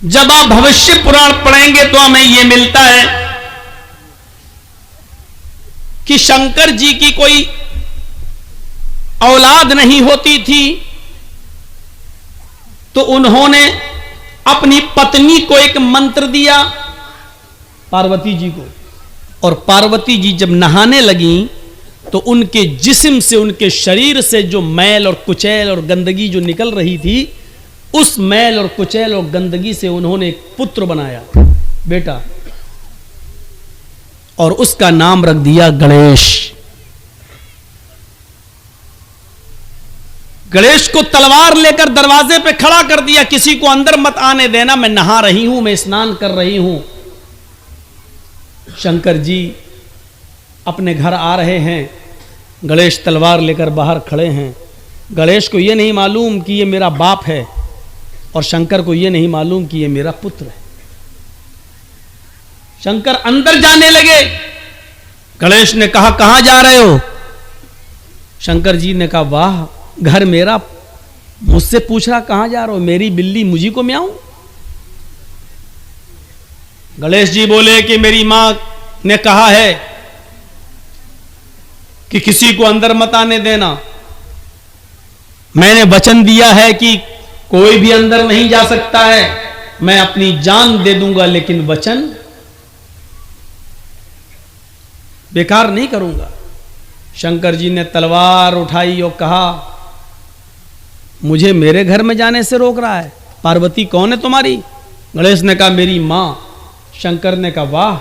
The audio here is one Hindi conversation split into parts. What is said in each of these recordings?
जब आप भविष्य पुराण पढ़ेंगे तो हमें यह मिलता है कि शंकर जी की कोई औलाद नहीं होती थी, तो उन्होंने अपनी पत्नी को एक मंत्र दिया, पार्वती जी को, और पार्वती जी जब नहाने लगी तो उनके जिस्म से, उनके शरीर से जो मैल और कुचैल और गंदगी जो निकल रही थी, उस मैल और कुचैल और गंदगी से उन्होंने एक पुत्र बनाया, बेटा, और उसका नाम रख दिया गणेश। गणेश को तलवार लेकर दरवाजे पे खड़ा कर दिया, किसी को अंदर मत आने देना, मैं नहा रही हूं, मैं स्नान कर रही हूं। शंकर जी अपने घर आ रहे हैं, गणेश तलवार लेकर बाहर खड़े हैं। गणेश को यह नहीं मालूम कि यह मेरा बाप है, और शंकर को यह नहीं मालूम कि यह मेरा पुत्र है। शंकर अंदर जाने लगे। गणेश ने कहा, कहां जा रहे हो? शंकर जी ने कहा, वाह, घर मेरा, मुझसे पूछ रहा कहां जा रहे हो? मेरी बिल्ली मुझी को म्याऊं? गणेश जी बोले कि मेरी मां ने कहा है कि किसी को अंदर मत आने देना। मैंने वचन दिया है कि कोई भी अंदर नहीं जा सकता है, मैं अपनी जान दे दूंगा, लेकिन वचन बेकार नहीं करूंगा। शंकर जी ने तलवार उठाई और कहा, मुझे मेरे घर में जाने से रोक रहा है? पार्वती कौन है तुम्हारी? गणेश ने कहा, मेरी मां। शंकर ने कहा, वाह,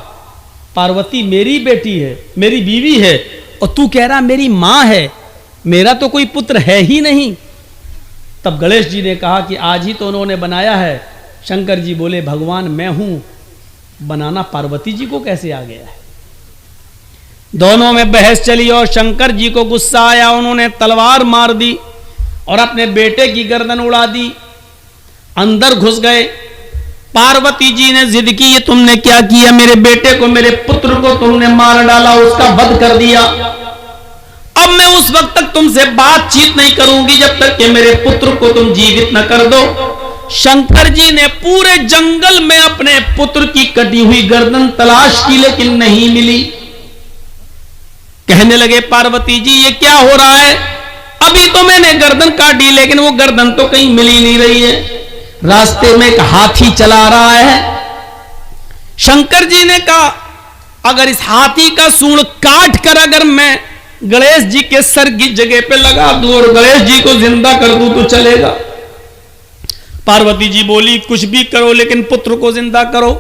पार्वती मेरी बेटी है, मेरी बीवी है, और तू कह रहा मेरी मां है, मेरा तो कोई पुत्र है ही नहीं। तब गणेश जी ने कहा कि आज ही तो उन्होंने बनाया है। शंकर जी बोले, भगवान मैं हूं, बनाना पार्वती जी को कैसे आ गया है? दोनों में बहस चली और शंकर जी को गुस्सा आया, उन्होंने तलवार मार दी और अपने बेटे की गर्दन उड़ा दी, अंदर घुस गए। पार्वती जी ने जिद की, ये तुमने क्या किया? मेरे बेटे को, मेरे पुत्र को तुमने मार डाला, उसका वध कर दिया। अब मैं उस वक्त तक तुमसे बातचीत नहीं करूंगी जब तक कि मेरे पुत्र को तुम जीवित न कर दो। शंकर जी ने पूरे जंगल में अपने पुत्र की कटी हुई गर्दन तलाश की, लेकिन नहीं मिली। कहने लगे, पार्वती जी ये क्या हो रहा है? अभी तो मैंने गर्दन काटी, लेकिन वो गर्दन तो कहीं मिल ही नहीं रही है। रास्ते में एक हाथी चला रहा है। शंकर जी ने कहा, अगर इस हाथी का सूंड काट कर अगर मैं गणेश जी के सर की जगह पे लगा दूं और गणेश जी को जिंदा कर दूं तो चलेगा? पार्वती जी बोली, कुछ भी करो, लेकिन पुत्र को जिंदा करो।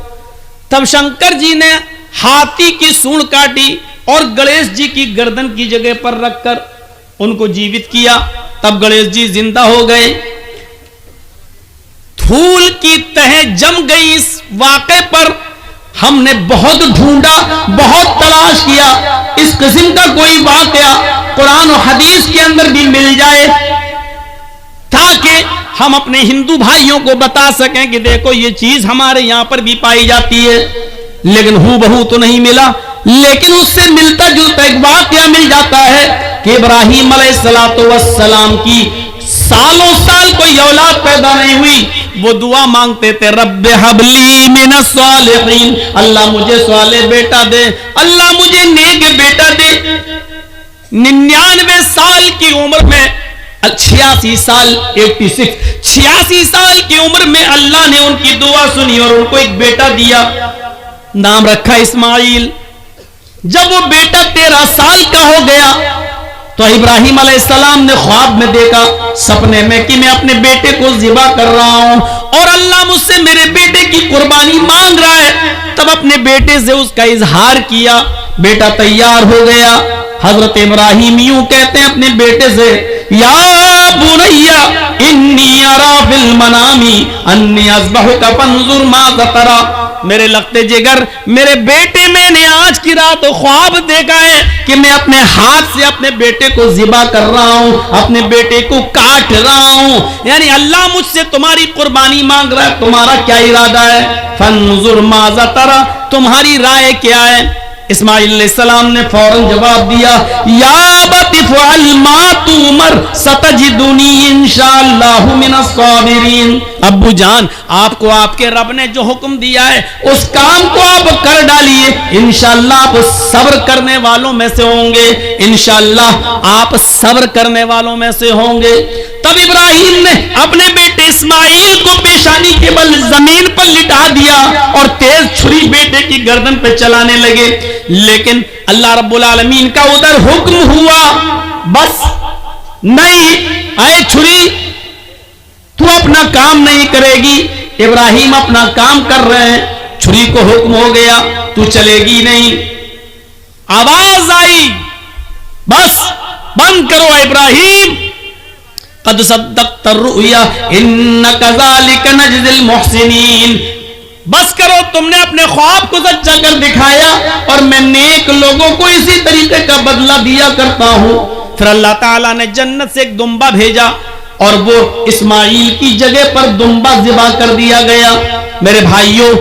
तब शंकर जी ने हाथी की सूंड काटी और गणेश जी की गर्दन की जगह पर रखकर उनको जीवित किया। तब गणेश जी जिंदा हो गए। धूल की तह जम गई इस वाक़े पर। हमने बहुत ढूंढा, बहुत तलाश किया, इस किस्म का कोई वाक़या कुरान और हदीस के अंदर भी मिल जाए ताकि हम अपने हिंदू भाइयों को बता सकें कि देखो ये चीज हमारे यहां पर भी पाई जाती है, लेकिन हूबहू तो नहीं मिला। लेकिन उससे मिलता जुलता एक वाक़या मिल जाता है कि इब्राहीम अलैहिस्सलाम की सालों साल कोई औलाद पैदा नहीं हुई, वो दुआ मांगते थे, रब्बे हबली मिनस सालिहीन, अल्लाह मुझे सालेह बेटा दे, अल्लाह मुझे नेक बेटा दे। 99 साल की उम्र में, 86 साल 86 साल की उम्र में अल्लाह ने उनकी दुआ सुनी और उनको एक बेटा दिया, नाम रखा इस्माइल। जब वो बेटा 13 साल का हो गया तो इब्राहीम अलैहिस्सलाम ने ख्वाब में देखा, सपने में, कि मैं अपने बेटे को ज़िबा कर रहा हूं और अल्लाह मुझसे मेरे बेटे की कुर्बानी मांग रहा है। तब अपने बेटे से उसका इजहार किया, बेटा तैयार हो गया। हजरत इब्राहीम यूं कहते हैं अपने बेटे से, या बुनैया इन्नी अरा फिल मनामी अन्नी अज़बहुका फंजुर माज़ा तरा, मेरे लगते जिगर, मेरे बेटे, मैंने आज की रात ख्वाब देखा है कि मैं अपने हाथ से अपने बेटे को ज़िबा कर रहा हूं, अपने बेटे को काट रहा हूं। यानी अल्लाह मुझसे तुम्हारी कुर्बानी मांग रहा है, तुम्हारा क्या इरादा है? फंजुर माज़ा तरा, तुम्हारी राय क्या है? इस्माइल अलैहिस्सलाम ने फौरन जवाब दिया, या बती फ़अल मा तुमर सतजिदुनी इंशाअल्लाहु मिनस साबिरीन। अब्बू जान, आपको आपके रब ने जो हुक्म दिया है उस काम को आप कर डालिए, इंशाअल्लाह आप सब्र करने वालों में से होंगे, इंशाअल्लाह आप सब्र करने वालों में से होंगे। तब इब्राहिम ने अपने बेटे इस्माइल को पेशानी के बल जमीन पर लिटा दिया और तेज छुरी बेटे की गर्दन पे चलाने लगे। लेकिन अल्लाह रब्बुल आलमीन का उधर हुक्म हुआ, बस नहीं, आए छुरी, तू अपना काम नहीं करेगी। इब्राहिम अपना काम कर रहे हैं, छुरी को हुक्म हो गया, तू चलेगी नहीं। आवाज आई, बस बंद करो इब्राहिम, कद सद्दक़्त रुया इन्ना कज़ालिक नजज़िल मुहसिनीन। बस करो, तुमने अपने ख्वाब को सच्चा कर दिखाया और मैं नेक लोगों को इसी तरीके का बदला दिया करता हूं। फिर अल्लाह ताला ने जन्नत से एक दुम्बा भेजा और वो इस्माइल की जगह पर दुम्बा ज़िबा कर दिया गया। मेरे भाइयों,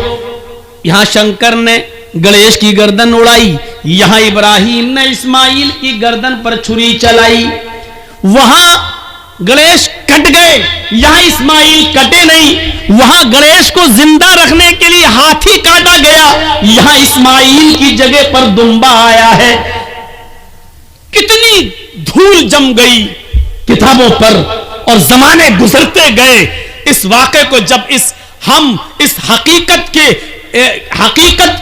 यहां शंकर ने गणेश की गर्दन उड़ाई, यहां इब्राहिम ने इस्माइल की गर्दन पर छुरी चलाई। वहां गणेश कट गए, यहां इस्माइल कटे नहीं। वहां गणेश को जिंदा रखने के लिए हाथी काटा गया, यहां इस्माइल की जगह पर दुम्बा आया है। कितनी धूल जम गई किताबों पर और जमाने गुजरते गए। इस वाक़े को जब हम इस हकीकत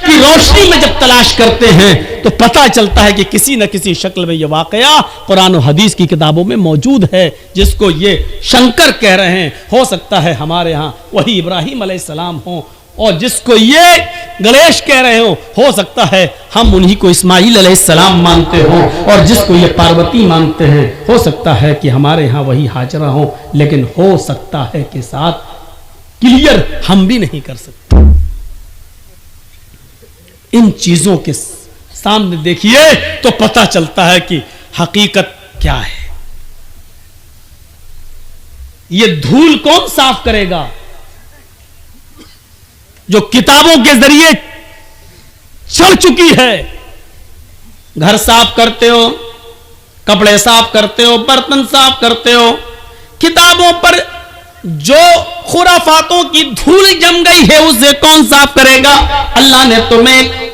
की रोशनी में जब तलाश करते हैं तो पता चलता है कि किसी न किसी शक्ल में यह वाकया कुरान और हदीस की किताबों में मौजूद है। जिसको ये शंकर कह रहे हैं, हो सकता है हमारे यहाँ वही इब्राहिम अलैहिस्सलाम हो, और जिसको ये गणेश कह रहे हो सकता है हम उन्हीं को इस्माइल अलैहिस्सलाम मानते हो, और जिसको ये पार्वती मानते हैं हो सकता है कि हमारे यहाँ वही हाजरा हो। लेकिन हो सकता है के साथ क्लियर हम भी नहीं कर सकते। इन चीजों के सामने देखिए तो पता चलता है कि हकीकत क्या है। ये धूल कौन साफ करेगा? जो किताबों के जरिए चढ़ चुकी है। घर साफ करते हो, कपड़े साफ करते हो, बर्तन साफ करते हो, किताबों पर जो खुराफातों की धूल जम गई है उसे कौन साफ करेगा? अल्लाह ने तुम्हें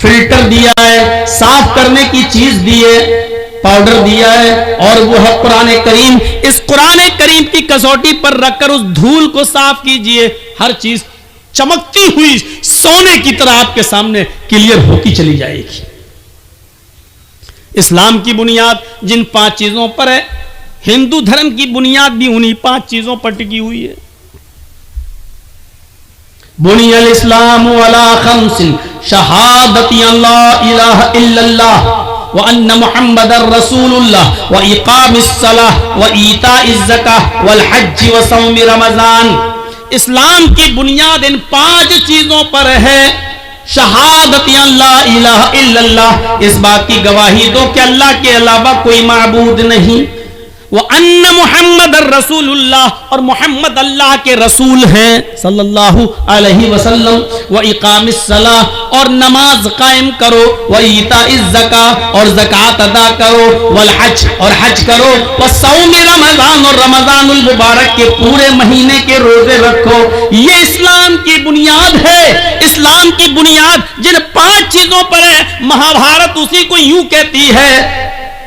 फिल्टर दिया है, साफ करने की चीज दी है, पाउडर दिया है, और वो है कुरान करीम। इस कुरान करीम की कसौटी पर रखकर उस धूल को साफ कीजिए, हर चीज चमकती हुई सोने की तरह आपके सामने क्लियर होती चली जाएगी। इस्लाम की बुनियाद जिन 5 चीजों पर है, हिंदू धर्म की बुनियाद भी उन्हीं 5 चीजों पर टिकी हुई है। बुनियल इस्लामु अला खम्सिन शहादती अल्ला इलाहा इल्लल्लाह व अन्ना मुहम्मदर रसूलुल्लाह व इकामिस सलाह व ईताइज ज़काह वल हज्ज व सौम रमजान। इस्लाम की बुनियाद इन 5 चीजों पर है। शहादती अल्ला इलाहा इल्लल्लाह, इस बात की गवाही दो कि अल्लाह के अलावा कोई माबूद नहीं। वो अन्ना मुहम्मद रसूलुल्लाह, और मोहम्मद अल्लाह के रसूल हैं सल्लल्लाहु अलैहि वसल्लम। व इकामिस सलाह, और नमाज कायम करो। व ईताइज ज़कात, और ज़कात अदा करो। वल हज, और हज करो। व सौम रमजान, और रमजानुल मुबारक के पूरे महीने के रोजे रखो। ये इस्लाम की बुनियाद है। इस्लाम की बुनियाद जिन 5 चीजों पर है, महाभारत उसी को यूं कहती है,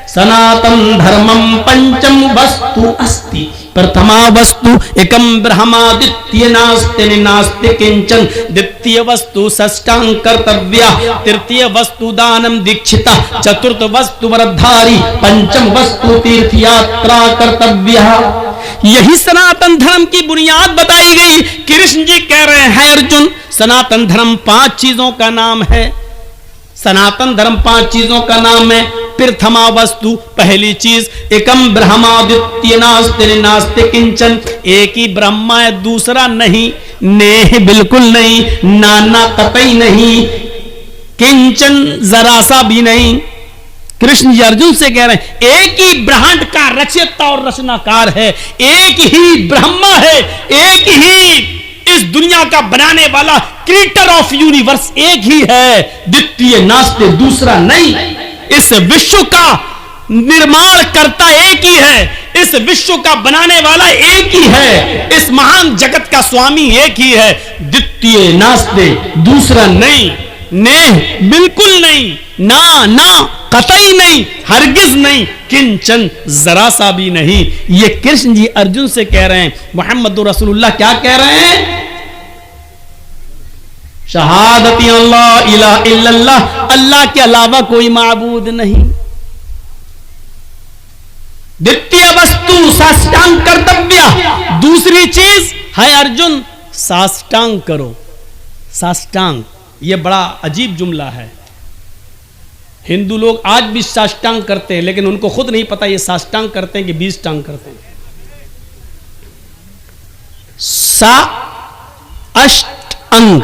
सनातन धर्मम पंचम वस्तु अस्ति, प्रथमा वस्तु एकम ब्रह्मा, द्वितीय नास्ति नास्ति किंचन, द्वितीय वस्तु षष्ठांग कर्तव्या, तृतीय वस्तु दानम दीक्षिता, चतुर्थ वस्तु व्रतधारी, पंचम वस्तु तीर्थ यात्रा कर्तव्या। यही सनातन धर्म की बुनियाद बताई गई। कृष्ण जी कह रहे हैं अर्जुन, सनातन धर्म 5 चीजों का नाम है। सनातन धर्म 5 चीजों का नाम है। प्रथमा वस्तु, पहली चीज, एकम ब्रह्मा, द्वितीय नास्ति नास्ति किंचन, एक ही ब्रह्मा है, दूसरा नहीं, नेह बिल्कुल नहीं, नाना कतई नहीं, किंचन जरा सा भी नहीं। कृष्ण जी अर्जुन से कह रहे हैं एक ही ब्रह्मांड का रचयिता और रचनाकार है, एक ही ब्रह्मा है, एक ही इस दुनिया का बनाने वाला क्रिएटर ऑफ यूनिवर्स एक ही है, द्वितीय नास्ते, दूसरा नहीं। इस विश्व का निर्माण करता एक ही है, इस विश्व का बनाने वाला एक ही है, इस महान जगत का स्वामी एक ही है, द्वितीय नास्ते, दूसरा नहीं। नेह बिल्कुल नहीं, ना कतई नहीं, हरगिज नहीं, किंचन जरा सा भी नहीं। ये कृष्ण जी अर्जुन से कह रहे हैं। मोहम्मद रसूलुल्लाह क्या कह रहे हैं? शहादती अल्लाह इलाहा इल्लल्लाह, अल्लाह के अलावा कोई माबूद नहीं। द्वितीय वस्तु साष्टांग कर्तव्य, दूसरी चीज है अर्जुन साष्टांग करो। साष्टांग ये बड़ा अजीब जुमला है। हिंदू लोग आज भी साष्टांग करते हैं, लेकिन उनको खुद नहीं पता ये साष्टांग करते हैं कि 20 टांग करते हैं। सा अष्ट अंग,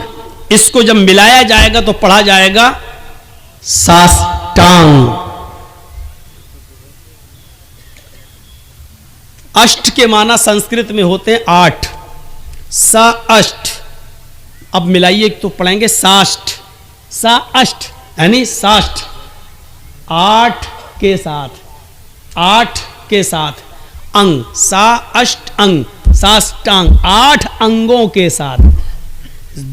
इसको जब मिलाया जाएगा तो पढ़ा जाएगा साष्टांग। अष्ट के माना संस्कृत में होते हैं 8, सा अष्ट। अब मिलाइए तो पढ़ेंगे साष्ट, सा अष्ट यानी साष्ट, 8 के साथ, 8 के साथ अंग, सा अष्ट अंग, साष्टांग, 8 अंगों के साथ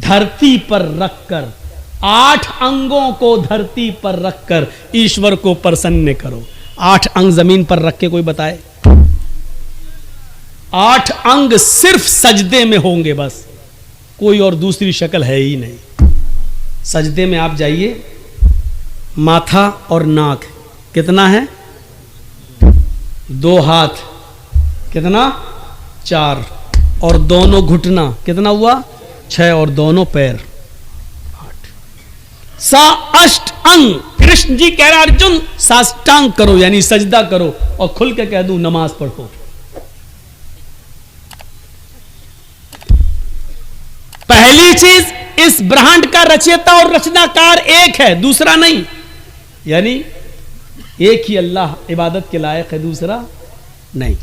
धरती पर रखकर, 8 अंगों को धरती पर रखकर ईश्वर को प्रसन्न करो। 8 अंग जमीन पर रख के कोई बताए? 8 अंग सिर्फ सजदे में होंगे बस, कोई और दूसरी शक्ल है ही नहीं। सजदे में आप जाइए, माथा और नाक कितना है? 2 हाथ कितना? 4, और दोनों घुटना कितना हुआ? 6, और दोनों पैर 8। सा अष्ट अंग। कृष्ण जी कह रहे अर्जुन साष्टांग करो यानी सजदा करो, और खुल के कह दूं नमाज पढ़ो। पहली चीज, इस ब्रह्मांड का रचयिता और रचनाकार एक है, दूसरा नहीं, यानी एक ही अल्लाह इबादत के लायक है, दूसरा नहीं।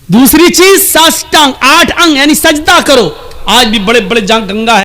दूसरी चीज साष्टांग, 8 अंग यानी सजदा करो। आज भी बड़े बड़े जहां गंगा है